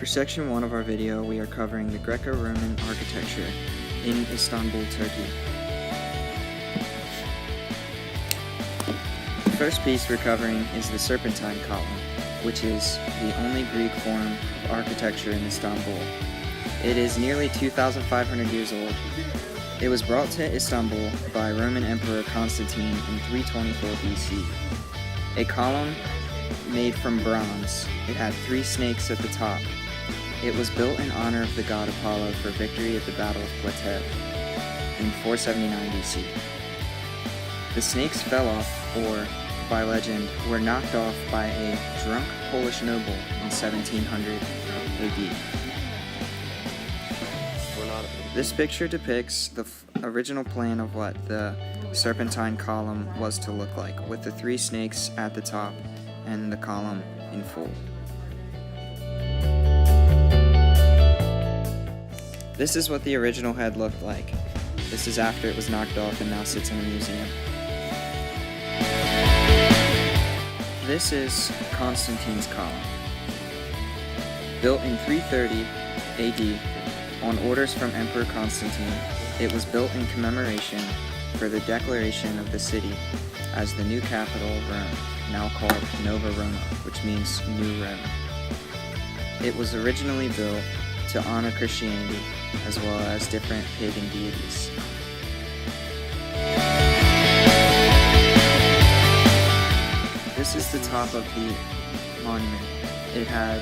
section 1 of our video, we are covering the Greco-Roman architecture in Istanbul, Turkey. The first piece we're covering is the Serpentine column, which is the only Greek form of architecture in Istanbul. It is nearly 2,500 years old. It was brought to Istanbul by Roman Emperor Constantine in 324 BC. A column made from bronze. It had 3 snakes at the top. It was built in honor of the god Apollo for victory at the Battle of Plataea in 479 BC. The snakes fell off, or, by legend, were knocked off by a drunk Polish noble in 1700 AD. This picture depicts the original plan of what the Serpentine column was to look like, with the 3 snakes at the top and the column in full. This is what the original head looked like. This is after it was knocked off and now sits in a museum. This is Constantine's column. Built in 330 AD on orders from Emperor Constantine, it was built in commemoration for the declaration of the city as the new capital of Rome, now called Nova Roma, which means New Rome. It was originally built to honor Christianity as well as different pagan deities. This is the top of the monument. It had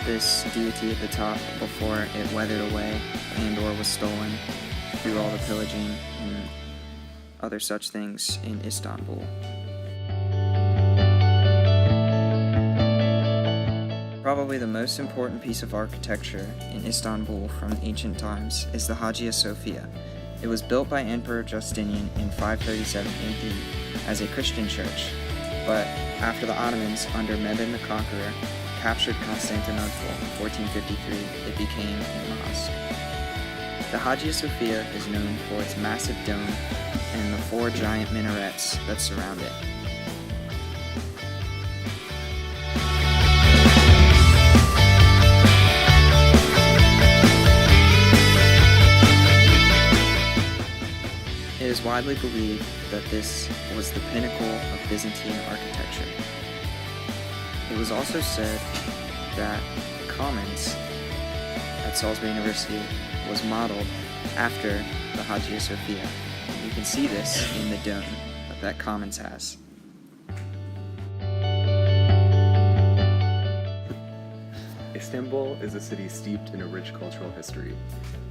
this deity at the top before it weathered away and or was stolen through all the pillaging and other such things in Istanbul. Probably the most important piece of architecture in Istanbul from ancient times is the Hagia Sophia. It was built by Emperor Justinian in 537 AD as a Christian church, but after the Ottomans under Mehmed the Conqueror captured Constantinople in 1453, it became a mosque. The Hagia Sophia is known for its massive dome and the 4 giant minarets that surround it. It is widely believed that this was the pinnacle of Byzantine architecture. It was also said that the Commons at Salisbury University was modeled after the Hagia Sophia. You can see this in the dome that Commons has. Istanbul is a city steeped in a rich cultural history.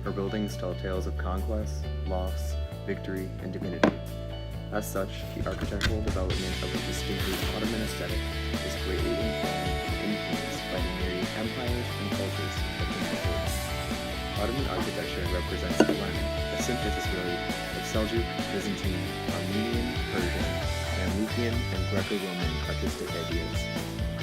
Her buildings tell tales of conquest, loss, victory, and divinity. As such, the architectural development of a distinctly Ottoman aesthetic is greatly informed and influenced by the myriad empires and cultures that came before them. Ottoman architecture represents a blend, a synthesis really, of Seljuk, Byzantine, Armenian, Persian, Mamelukian, and Greco-Roman artistic ideas.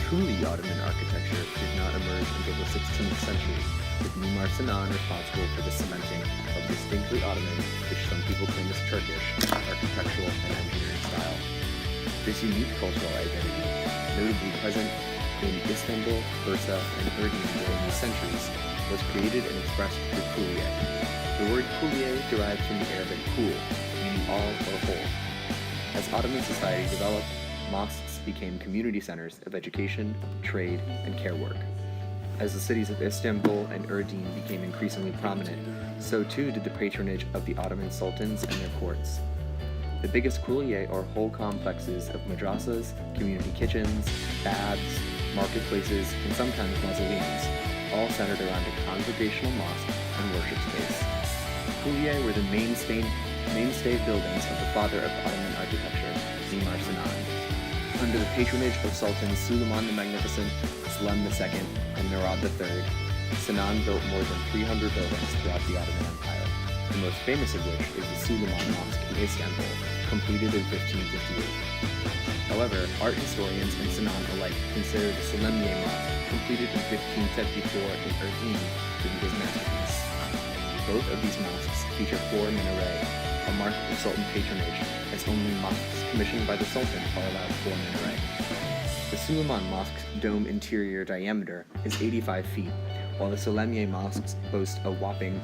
Truly Ottoman architecture did not emerge until the 16th century, with Mimar Sinan responsible for the cementing of distinctly Ottoman, which some people claim is Turkish, architectural and engineering style. This unique cultural identity, notably present in Istanbul, Bursa, and Erbil during these centuries, was created and expressed through Kuliye. The word Kuliye derives from the Arabic kul, meaning all or whole. As Ottoman society developed, mosques became community centers of education, trade, and care work. As the cities of Istanbul and Erbil became increasingly prominent, so too did the patronage of the Ottoman sultans and their courts. The biggest kuliye or whole complexes of madrasas, community kitchens, baths, marketplaces, and sometimes mausoleums, all centered around a congregational mosque and worship space. Kuliye were the mainstay buildings of the father of Ottoman architecture, Mimar Sinan. Under the patronage of Sultans Suleiman the Magnificent, Selim II, and Murad III, Sinan built more than 300 buildings throughout the Ottoman Empire, the most famous of which is the Suleiman Mosque in Istanbul, completed in 1558. However, art historians and Sinan alike consider the Selimiye Mosque, completed in 1574 in Erbil, to be his masterpiece. Both of these mosques feature 4 minarets, a mark of Sultan patronage, as only mosques commissioned by the Sultan are allowed 4 minarets. The Suleiman Mosque's dome interior diameter is 85 feet, while the Soleimiyeh mosques boast a whopping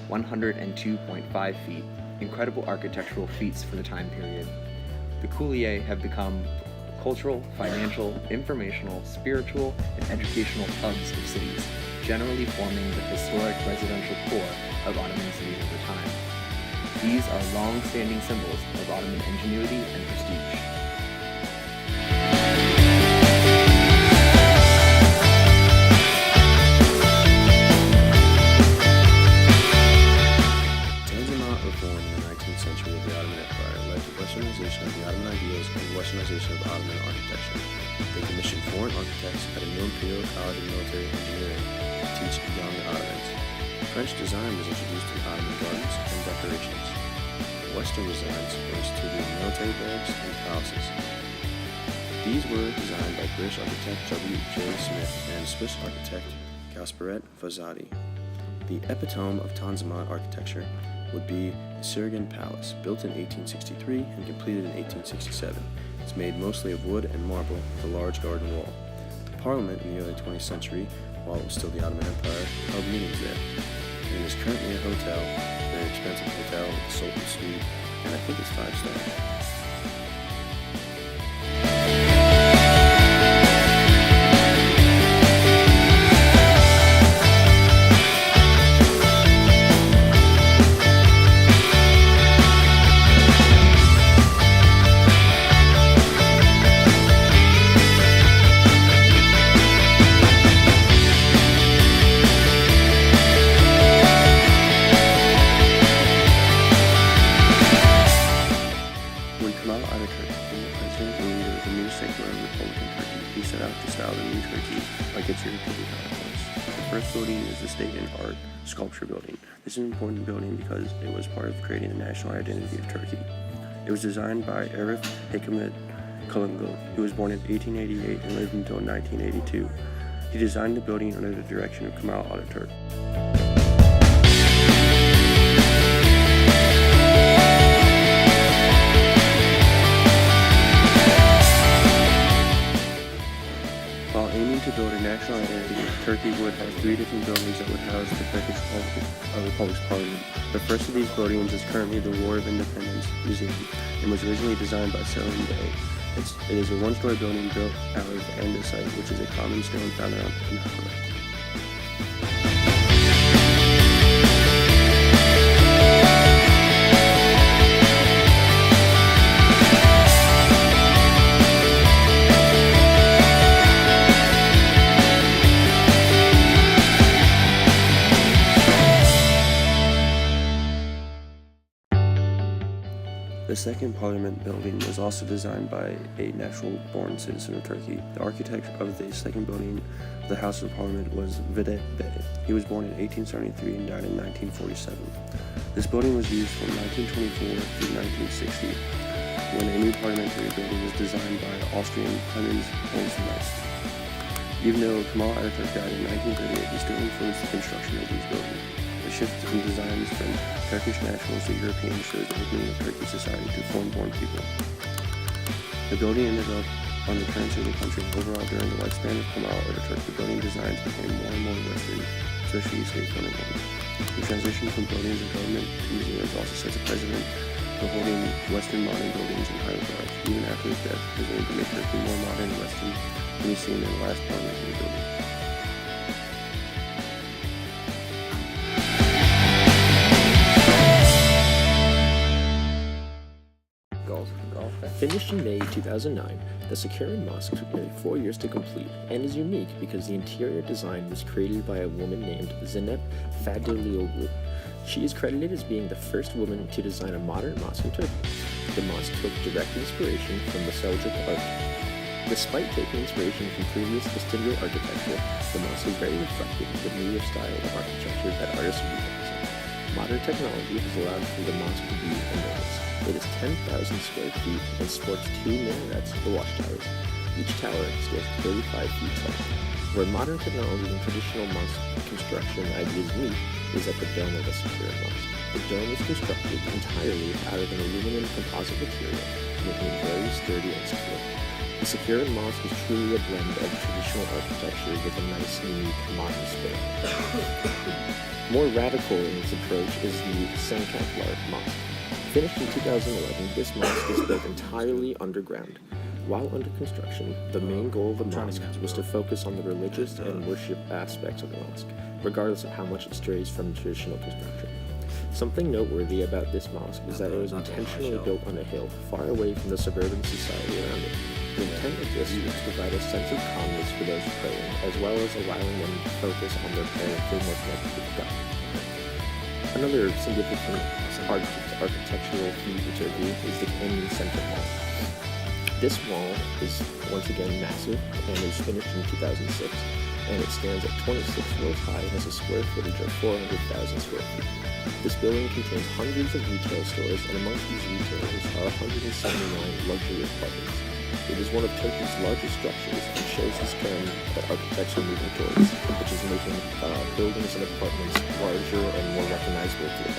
102.5 feet, incredible architectural feats for the time period. The Couliers have become cultural, financial, informational, spiritual, and educational hubs of cities, generally forming the historic residential core of Ottoman cities over time. These are long-standing symbols of Ottoman ingenuity and prestige. Tanzimat reform in the 19th century of the Ottoman Empire led to Westernization of the Ottoman ideals and Westernization of Ottoman architecture. They commissioned foreign architects at a new Imperial College of Military Engineering to teach young Ottomans. French design was introduced in Ottoman gardens and decorations. Western designs were instituted in military barracks and palaces. These were designed by British architect W. J. Smith and Swiss architect Gasparet Vazati. The epitome of Tanzimat architecture would be the Sirgan Palace, built in 1863 and completed in 1867. It's made mostly of wood and marble with a large garden wall. The Parliament in the early 20th century, while it was still the Ottoman Empire, held meetings there. And it is currently a hotel, a very expensive hotel with a Sultan suite, and I think it's 5-star. The first building is the State and Art Sculpture Building. This is an important building because it was part of creating the national identity of Turkey. It was designed by Arif Hikmet Kalingul, who was born in 1888 and lived until 1982. He designed the building under the direction of Kemal Ataturk. While aiming to build a national identity, Turkey would have 3 different buildings that would house the Turkish Republic's parliament. The first of these buildings is currently the War of Independence Museum and was originally designed by Selim Bey. It is a 1-story building built out of andesite, which is a common stone found around Ankara. The second Parliament building was also designed by a natural-born citizen of Turkey. The architect of the second building of the House of Parliament was Vedat Bey. He was born in 1873 and died in 1947. This building was used from 1924 to 1960, when a new parliamentary building was designed by Austrian Clemens Holzmeister. Even though Kemal Ataturk died in 1938, he still influenced the construction of these buildings. The shift in designs from Turkish nationals to Europeans shows the opening of Turkish society to foreign-born people. The building ended up on the currency of the country. Overall, during the lifespan of Kemal Ataturk, the building designs became more and more Western, especially state-funded ones. The transition from buildings of government to museums also sets a precedent for holding Western modern buildings in high regard. Even after his death, his aim to make Turkey more modern and Western can be seen in the last parliamentary building. Finished in May 2009, the Sakarian Mosque took nearly 4 years to complete and is unique because the interior design was created by a woman named Zeynep Fadilioglu. She is credited as being the first woman to design a modern mosque in Turkey. The mosque took direct inspiration from the Seljuk art. Despite taking inspiration from previous Istanbul architecture, the mosque is very reflective of the newer style of architecture that artists represent. Modern technology has allowed for the mosque to be enormous. It is 10,000 square feet and sports 2 minarets, the watchtowers. Each tower stands 35 feet tall. Where modern technology and traditional mosque construction ideas meet is at the dome of the Sakarian Mosque. The dome is constructed entirely out of an aluminum composite material, making it very sturdy and secure. The Secured Mosque is truly a blend of traditional architecture with a nice, unique, modern spin. More radical in its approach is the Sankaplar Mosque. Finished in 2011, this mosque is built entirely underground. While under construction, the main goal of the mosque was to focus on the religious and worship aspects of the mosque, regardless of how much it strays from traditional construction. Something noteworthy about this mosque is that it was intentionally built on a hill, far away from the suburban society around it. The intent of this was to provide a sense of calmness for those praying, as well as allowing them to focus on their prayer and feel more connected with God. Another significant architectural feat in Turkey is the Kenyan Center Wall. This wall is once again massive and was finished in 2006, and it stands at 26 floors high and has a square footage of 400,000 square feet. This building contains hundreds of retail stores, and amongst these retailers are 179 luxury apartments. It is one of Turkey's largest structures and shows this trend that architects are moving towards, which is making buildings and apartments larger and more recognizable to the